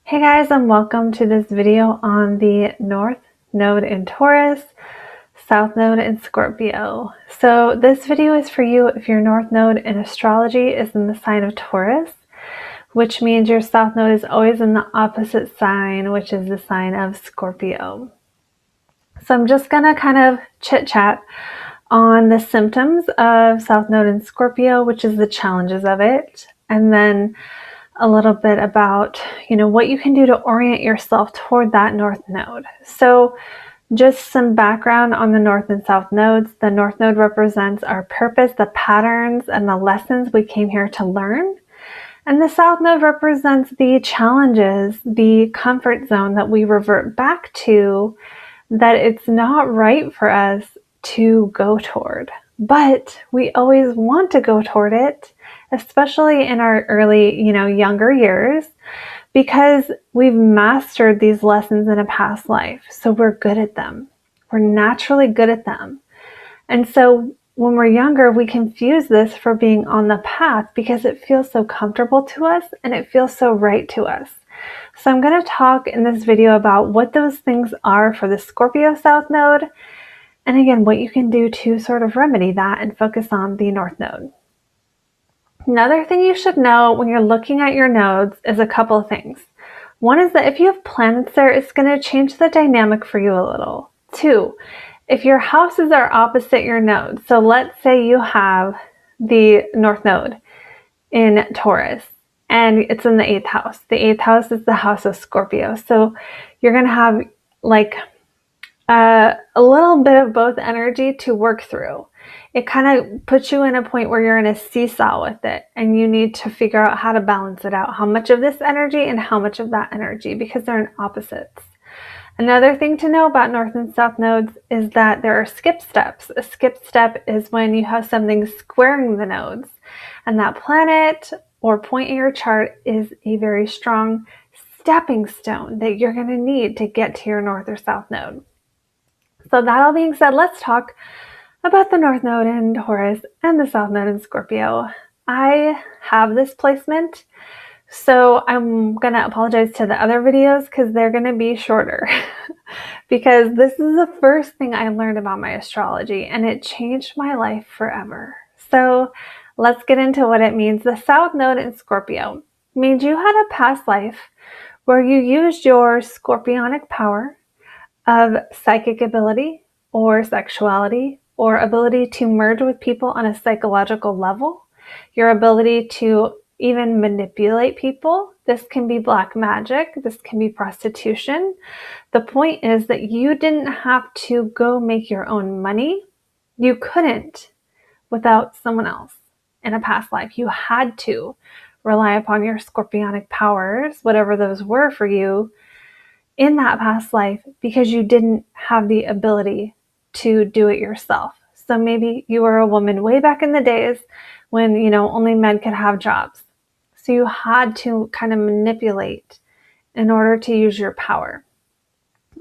Hey guys, and welcome to this video on the North Node in Taurus, South Node in Scorpio. So this video is for you if your North Node in astrology is in the sign of Taurus, which means your South Node is always in the opposite sign, which is the sign of Scorpio. So I'm just going to kind of chit-chat on the symptoms of South Node in Scorpio, which is the challenges of it, and then a little bit about, what you can do to orient yourself toward that North Node. So just some background on the North and South Nodes. The North Node represents our purpose, the patterns, and the lessons we came here to learn. And the South Node represents the challenges, the comfort zone that we revert back to, that it's not right for us to go toward. But we always want to go toward it, especially in our early, younger years, because we've mastered these lessons in a past life. So we're good at them. We're naturally good at them. And so when we're younger, we confuse this for being on the path because it feels so comfortable to us and it feels so right to us. So I'm going to talk in this video about what those things are for the Scorpio South Node, and again, what you can do to sort of remedy that and focus on the North Node. Another thing you should know when you're looking at your nodes is a couple of things. One is that if you have planets there, it's going to change the dynamic for you a little. Two, if your houses are opposite your nodes, so let's say you have the North Node in Taurus and it's in the 8th house. The 8th house is the house of Scorpio. So you're going to have like a little bit of both energy to work through. It kind of puts you in a point where you're in a seesaw with it and you need to figure out how to balance it out. How much of this energy and how much of that energy, because they're in opposites. Another thing to know about North and South nodes is that there are skip steps. A skip step is when you have something squaring the nodes, and that planet or point in your chart is a very strong stepping stone that you're going to need to get to your North or South node. So that all being said, let's talk about the North Node in Taurus and the South Node in Scorpio. I have this placement, so I'm going to apologize to the other videos because they're going to be shorter because this is the first thing I learned about my astrology and it changed my life forever. So let's get into what it means. The South Node in Scorpio means you had a past life where you used your scorpionic power of psychic ability or sexuality or ability to merge with people on a psychological level, your ability to even manipulate people. This can be black magic. This can be prostitution. The point is that you didn't have to go make your own money. You couldn't without someone else in a past life. You had to rely upon your scorpionic powers, whatever those were for you, in that past life because you didn't have the ability to do it yourself. So maybe you were a woman way back in the days when, only men could have jobs. So you had to kind of manipulate in order to use your power.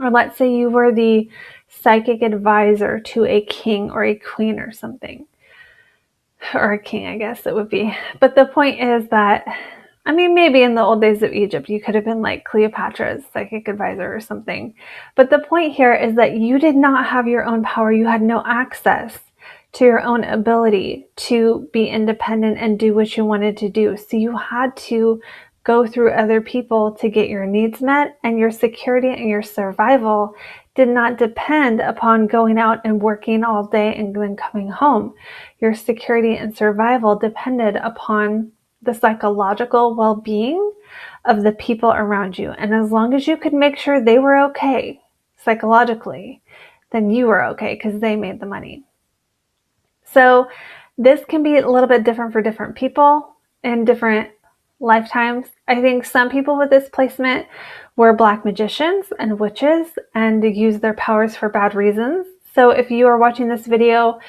Or let's say you were the psychic advisor to a king or a queen or something. Or a king, I guess it would be. But the point is that, maybe in the old days of Egypt, you could have been like Cleopatra's psychic advisor or something. But the point here is that you did not have your own power. You had no access to your own ability to be independent and do what you wanted to do. So you had to go through other people to get your needs met, and your security and your survival did not depend upon going out and working all day and then coming home. Your security and survival depended upon the psychological well-being of the people around you. And as long as you could make sure they were okay psychologically, then you were okay because they made the money. So this can be a little bit different for different people in different lifetimes. I think some people with this placement were black magicians and witches and use their powers for bad reasons. So if you are watching this video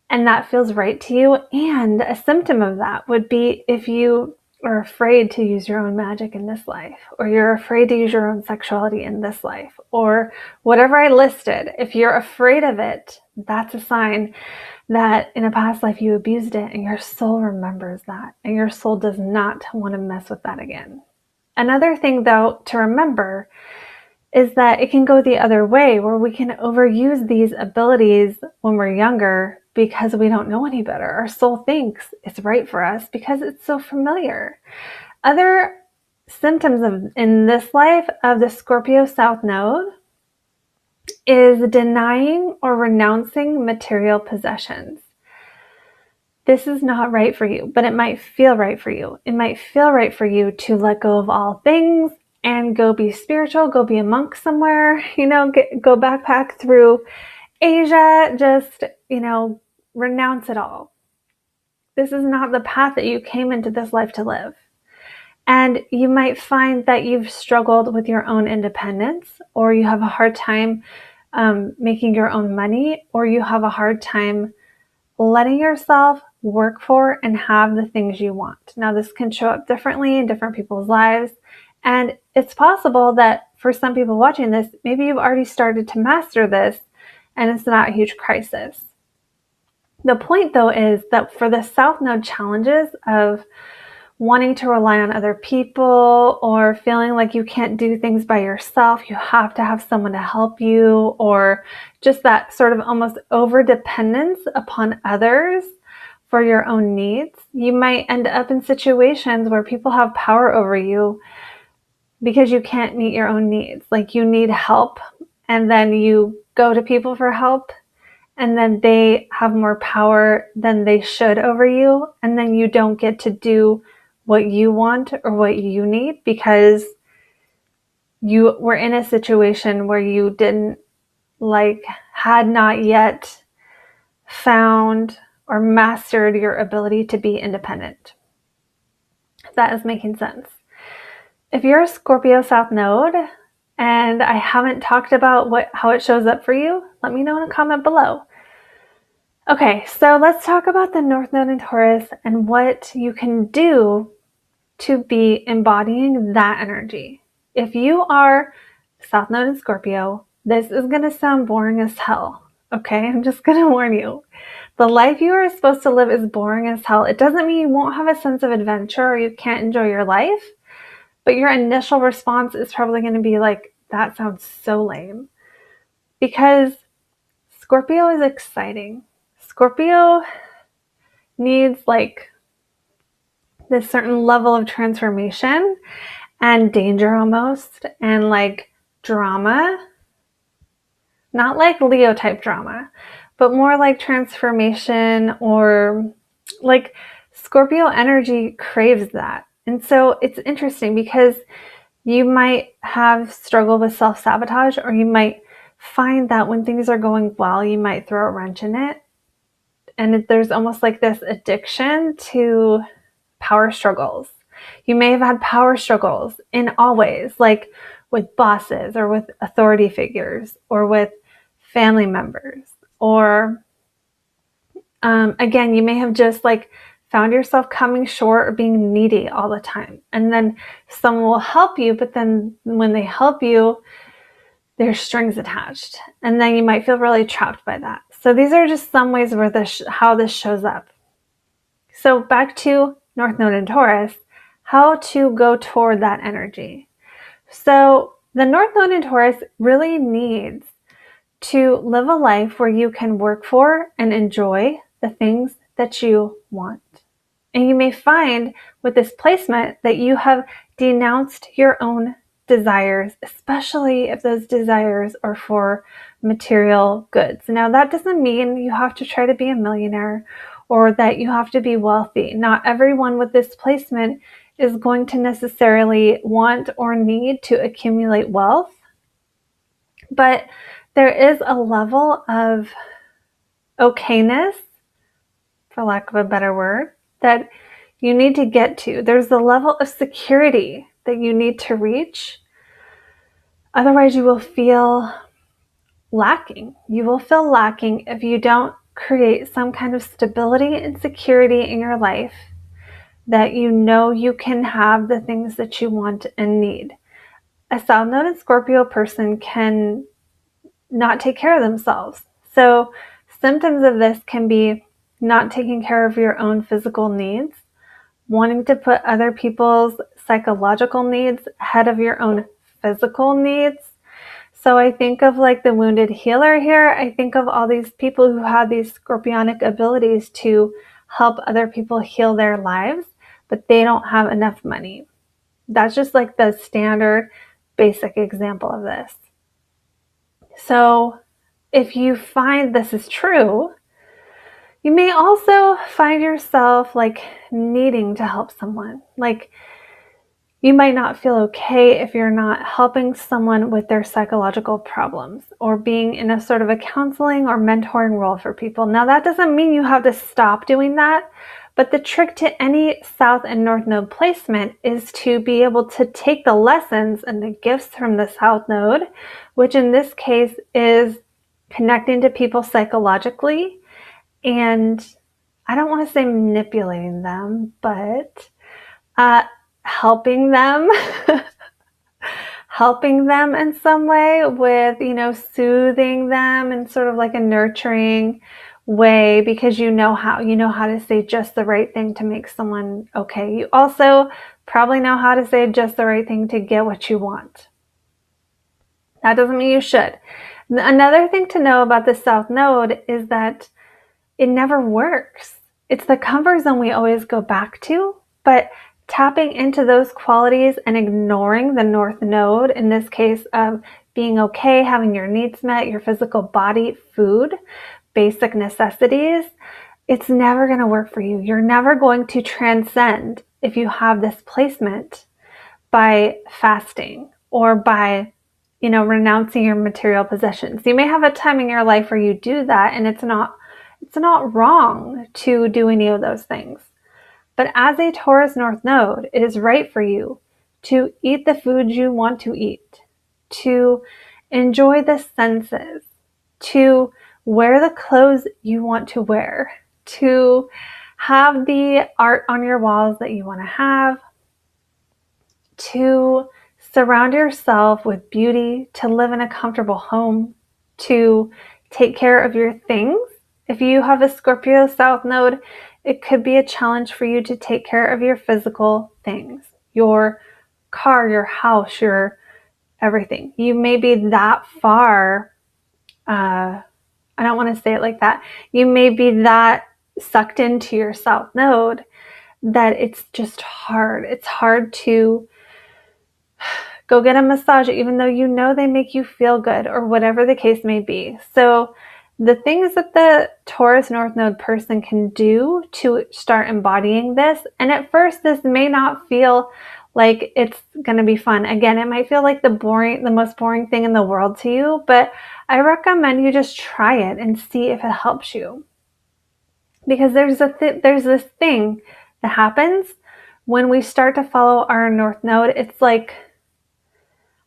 and that feels right to you, and a symptom of that would be if you are afraid to use your own magic in this life, or you're afraid to use your own sexuality in this life, or whatever I listed, if you're afraid of it, that's a sign that in a past life you abused it and your soul remembers that and your soul does not want to mess with that again. Another thing, though, to remember is that it can go the other way, where we can overuse these abilities when we're younger because we don't know any better. Our soul thinks it's right for us because it's so familiar. Other symptoms in this life of the Scorpio South Node is denying or renouncing material possessions. This is not right for you, but it might feel right for you. It might feel right for you to let go of all things and go be spiritual, go be a monk somewhere, go backpack through Asia, just, renounce it all. This is not the path that you came into this life to live. And you might find that you've struggled with your own independence, or you have a hard time making your own money, or you have a hard time letting yourself work for and have the things you want. Now, this can show up differently in different people's lives. And it's possible that for some people watching this, maybe you've already started to master this and it's not a huge crisis. The point, though, is that for the South Node challenges of wanting to rely on other people or feeling like you can't do things by yourself, you have to have someone to help you, or just that sort of almost over-dependence upon others for your own needs, you might end up in situations where people have power over you because you can't meet your own needs. Like you need help, and then you go to people for help, and then they have more power than they should over you, and then you don't get to do what you want or what you need because you were in a situation where you had not yet found or mastered your ability to be independent. If that is making sense. If you're a Scorpio South Node and I haven't talked about how it shows up for you, let me know in a comment below. Okay, so let's talk about the North Node in Taurus and what you can do to be embodying that energy. If you are South Node in Scorpio, this is going to sound boring as hell. Okay, I'm just going to warn you. The life you are supposed to live is boring as hell. It doesn't mean you won't have a sense of adventure or you can't enjoy your life, but your initial response is probably going to be like, that sounds so lame. Because Scorpio is exciting. Scorpio needs this certain level of transformation and danger almost, and drama. Not like Leo type drama, but more like transformation, or Scorpio energy craves that. And so it's interesting because you might have struggled with self-sabotage, or you might find that when things are going well, you might throw a wrench in it. And there's almost like this addiction to power struggles. You may have had power struggles in all ways, like with bosses or with authority figures or with family members, or again, you may have just found yourself coming short or being needy all the time. And then someone will help you, but then when they help you, there's strings attached. And then you might feel really trapped by that. So these are just some ways where how this shows up. So back to North Node in Taurus, how to go toward that energy. So the North Node in Taurus really needs to live a life where you can work for and enjoy the things that you want. And you may find with this placement that you have denounced your own desires, especially if those desires are for material goods. Now, that doesn't mean you have to try to be a millionaire or that you have to be wealthy. Not everyone with this placement is going to necessarily want or need to accumulate wealth, but there is a level of okayness, for lack of a better word, that you need to get to. There's a level of security that you need to reach. Otherwise, you will feel lacking. You will feel lacking if you don't create some kind of stability and security in your life, that you know you can have the things that you want and need. A South Node in Scorpio person can not take care of themselves. So symptoms of this can be not taking care of your own physical needs, wanting to put other people's psychological needs ahead of your own physical needs. So I think of like the wounded healer here. I think of all these people who have these scorpionic abilities to help other people heal their lives, but they don't have enough money. That's just like the standard basic example of this. So if you find this is true, you may also find yourself like needing to help someone. Like you might not feel okay if you're not helping someone with their psychological problems or being in a sort of a counseling or mentoring role for people. Now, that doesn't mean you have to stop doing that, but the trick to any South and North Node placement is to be able to take the lessons and the gifts from the South Node, which in this case is connecting to people psychologically, and I don't want to say manipulating them, but helping them in some way with, soothing them in sort of like a nurturing way, because you know how to say just the right thing to make someone okay. You also probably know how to say just the right thing to get what you want. That doesn't mean you should. Another thing to know about the South Node is that it never works. It's the comfort zone we always go back to, but tapping into those qualities and ignoring the North Node, in this case of being okay, having your needs met, your physical body, food, basic necessities, it's never going to work for you. You're never going to transcend if you have this placement by fasting or by, renouncing your material possessions. You may have a time in your life where you do that, and it's not wrong to do any of those things. But as a Taurus North Node, it is right for you to eat the food you want to eat, to enjoy the senses, to wear the clothes you want to wear, to have the art on your walls that you want to have, to surround yourself with beauty, to live in a comfortable home, to take care of your things. If you have a Scorpio South Node, it could be a challenge for you to take care of your physical things, your car, your house, your everything. You may be that far, I don't want to say it like that. You may be that sucked into your South Node that it's just hard. It's hard to go get a massage, even though you know they make you feel good, or whatever the case may be. So the things that the Taurus North Node person can do to start embodying this, and at first this may not feel like it's going to be fun. Again, it might feel like the most boring thing in the world to you, but I recommend you just try it and see if it helps you. Because there's this thing that happens when we start to follow our North Node. It's like,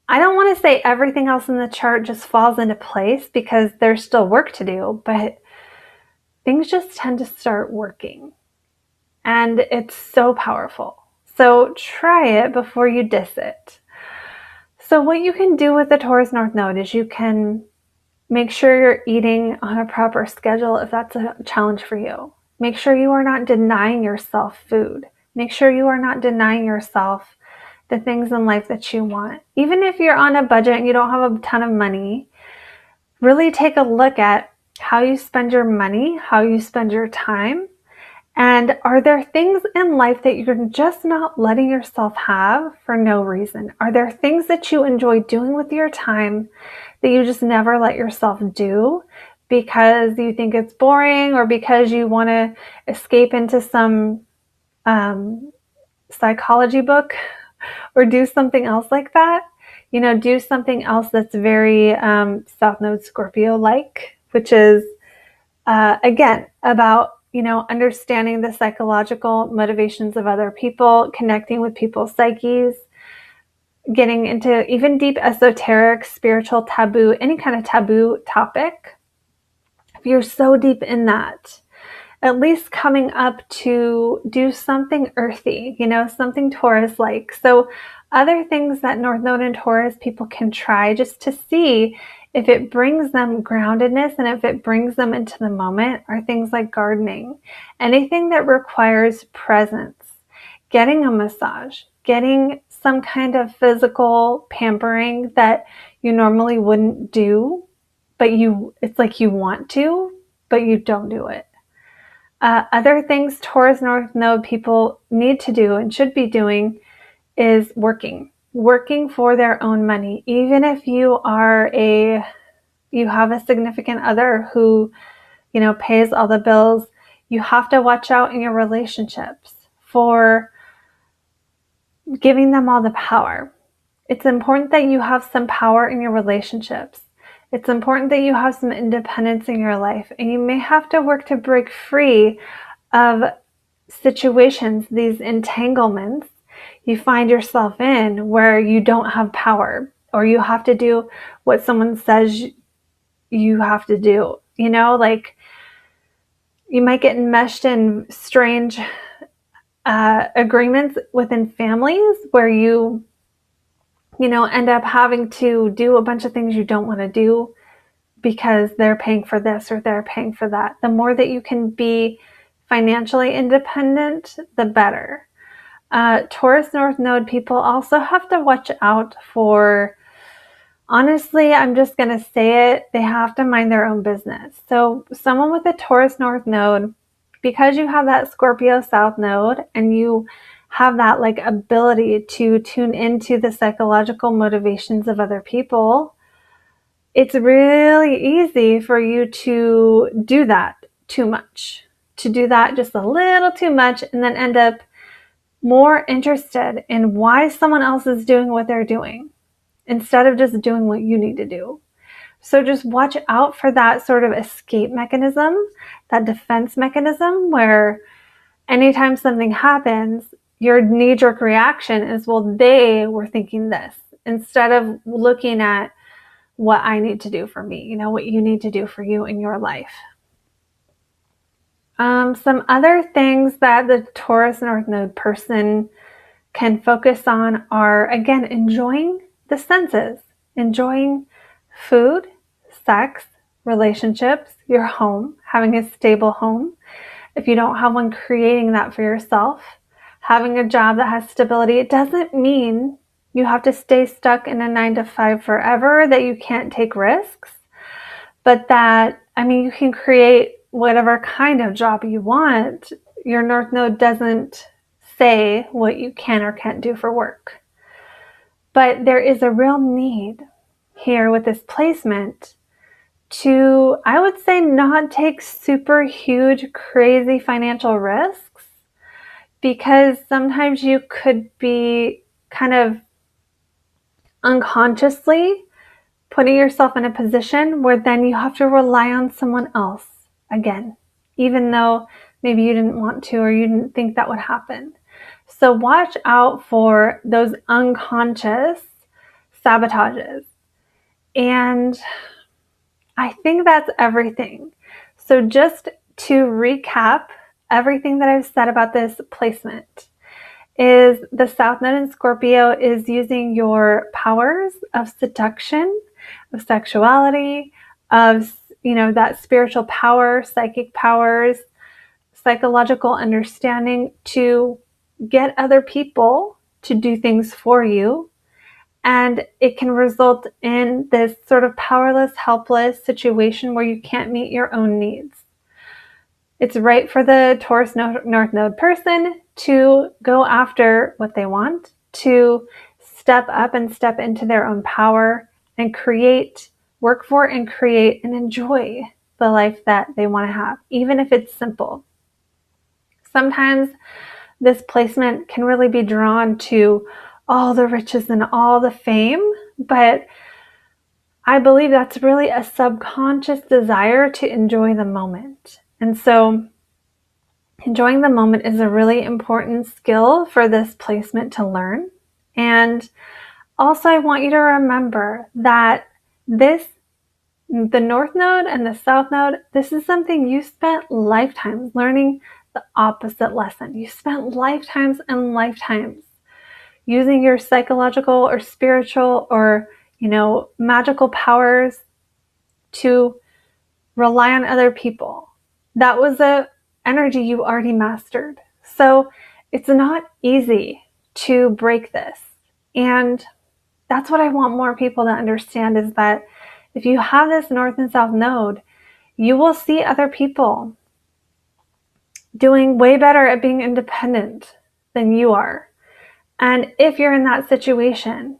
I don't want to say everything else in the chart just falls into place, because there's still work to do, but things just tend to start working. And it's so powerful. So try it before you diss it. So what you can do with the Taurus North Node is you can make sure you're eating on a proper schedule if that's a challenge for you. Make sure you are not denying yourself food. Make sure you are not denying yourself the things in life that you want. Even if you're on a budget and you don't have a ton of money, really take a look at how you spend your money, how you spend your time, and are there things in life that you're just not letting yourself have for no reason? Are there things that you enjoy doing with your time that you just never let yourself do because you think it's boring, or because you want to escape into some psychology book, or do something else like that? Do something else that's very South Node Scorpio-like, which is, again, about, understanding the psychological motivations of other people, connecting with people's psyches, getting into even deep esoteric, spiritual, taboo, any kind of taboo topic. If you're so deep in that, at least coming up to do something earthy, something Taurus-like. So other things that North Node and Taurus people can try just to see if it brings them groundedness and if it brings them into the moment are things like gardening, anything that requires presence, getting a massage, getting some kind of physical pampering that you normally wouldn't do, but it's like you want to, but you don't do it. Other things Taurus North Node people need to do and should be doing is working for their own money. Even if you have a significant other who, pays all the bills, you have to watch out in your relationships for giving them all the power. It's important that you have some power in your relationships. It's important that you have some independence in your life, and you may have to work to break free of situations, these entanglements you find yourself in where you don't have power, or you have to do what someone says you have to do. Like you might get enmeshed in strange agreements within families where you end up having to do a bunch of things you don't want to do because they're paying for this or they're paying for that. The more that you can be financially independent, the better. Taurus North Node people also have to watch out for, honestly, I'm just going to say it, they have to mind their own business. So someone with a Taurus North Node, because you have that Scorpio South Node and you have that like ability to tune into the psychological motivations of other people, it's really easy for you to do that too much, to do that just a little too much, and then end up more interested in why someone else is doing what they're doing instead of just doing what you need to do. So just watch out for that sort of escape mechanism, that defense mechanism where anytime something happens, your knee-jerk reaction is, well, they were thinking this, instead of looking at what I need to do for me, what you need to do for you in your life. Some other things that the Taurus North Node person can focus on are, again, enjoying the senses, enjoying food, sex, relationships, your home, having a stable home. If you don't have one, creating that for yourself, having a job that has stability. It doesn't mean you have to stay stuck in a 9-to-5 forever, that you can't take risks, but that, you can create whatever kind of job you want. Your North Node doesn't say what you can or can't do for work. But there is a real need here with this placement to, I would say, not take super huge, crazy financial risks, because sometimes you could be kind of unconsciously putting yourself in a position where then you have to rely on someone else again, even though maybe you didn't want to or you didn't think that would happen. So watch out for those unconscious sabotages. And I think that's everything. So just to recap everything that I've said about this placement, is the South Node in Scorpio is using your powers of seduction, of sexuality, of, that spiritual power, psychic powers, psychological understanding to get other people to do things for you. And it can result in this sort of powerless, helpless situation where you can't meet your own needs. It's right for the Taurus North Node person to go after what they want, to step up and step into their own power and work for and create and enjoy the life that they want to have, even if it's simple. Sometimes this placement can really be drawn to all the riches and all the fame, but I believe that's really a subconscious desire to enjoy the moment. And so enjoying the moment is a really important skill for this placement to learn. And also, I want you to remember that the North Node and the South Node, this is something you spent lifetimes learning the opposite lesson. You spent lifetimes and lifetimes using your psychological or spiritual or, magical powers to rely on other people. That was a energy you already mastered. So it's not easy to break this. And that's what I want more people to understand, is that if you have this North and South node, you will see other people doing way better at being independent than you are. And if you're in that situation,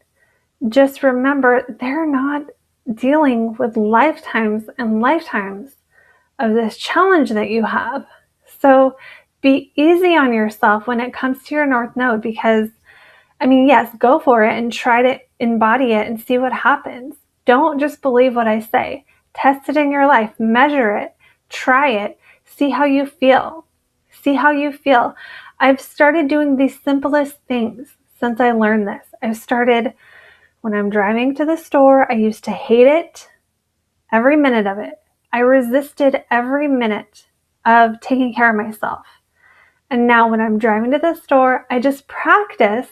just remember they're not dealing with lifetimes and lifetimes of this challenge that you have. So be easy on yourself when it comes to your North Node, because, I mean, yes, go for it and try to embody it and see what happens. Don't just believe what I say. Test it in your life, measure it, try it, see how you feel. See how you feel. I've started doing the simplest things since I learned this. I've started, when I'm driving to the store, I used to hate it, every minute of it. I resisted every minute of taking care of myself. And now when I'm driving to the store, I just practice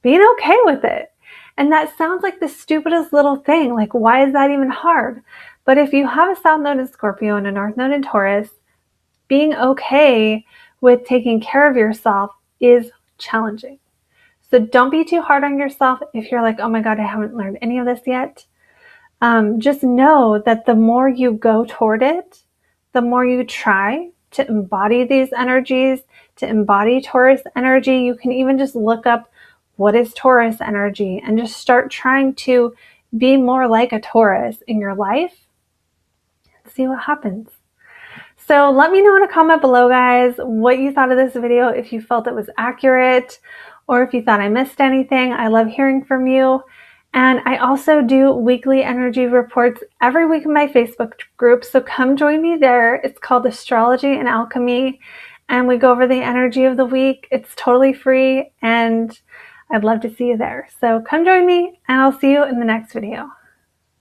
being okay with it. And that sounds like the stupidest little thing. Like, why is that even hard? But if you have a South Node in Scorpio and a North Node in Taurus, being okay with taking care of yourself is challenging. So don't be too hard on yourself if you're like, oh my God, I haven't learned any of this yet. Just know that the more you go toward it, the more you try to embody these energies, to embody Taurus energy. You can even just look up what is Taurus energy and just start trying to be more like a Taurus in your life and see what happens. So let me know in a comment below, guys, what you thought of this video, if you felt it was accurate or if you thought I missed anything. I love hearing from you. And I also do weekly energy reports every week in my Facebook group, so come join me there. It's called Astrology and Alchemy, and we go over the energy of the week. It's totally free, and I'd love to see you there. So come join me, and I'll see you in the next video.